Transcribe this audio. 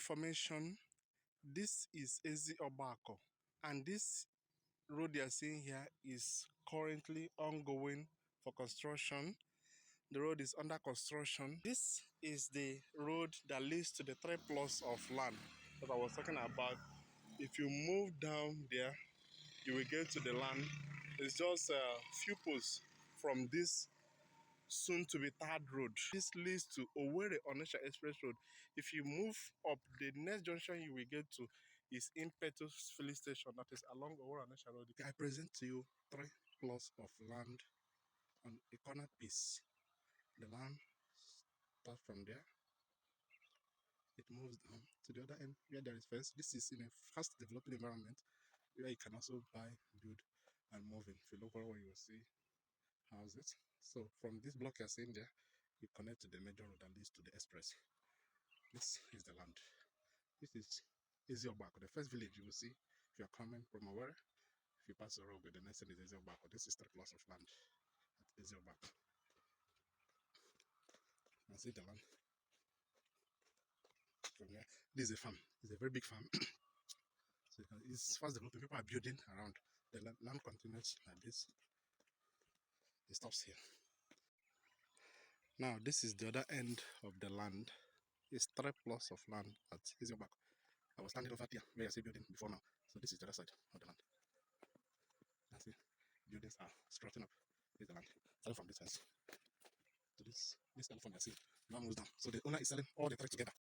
information, this is Ezi-Ogbaku, and this road you are seeing here is currently ongoing for construction. The road is under construction. This is the road that leads to the 3 plots of land that I was talking about. If you move down there, you will get to the land. It's just a few posts from this soon to be third road. This leads to Owerri-Onitsha Express Road. If you move up, the next junction you will get to is Mbaitoli filling station, that is along Owerri-Onitsha Road. I present to you 3 plots of land on a corner piece. The land starts from there. It moves down to the other end where there is fence. This is in a fast developing environment where you can also buy, build, and move in. If you look where you will see houses. So from this block you're seeing there, you connect to the major road that leads to the express. This is the land. This is Ezi-Ogbaku, the first village you will see if you are coming from Owerri. If you pass the road, the next thing is Ezi-Ogbaku. This is 3 plots of land at Ezi-Ogbaku. And see the land from here. This is a farm. It's a very big farm. So it's fast developing. People are building around. The land continues like this. It stops here. Now this is the other end of the land. It's 3 plots of land at Ezi-Ogbaku. I was standing over there where I see building before now. So this is the other side of the land. That's it. Buildings are strutting up. Here's the land. Starting from this house to this elephant I see. Now moves down. So the owner is selling all the 3 together.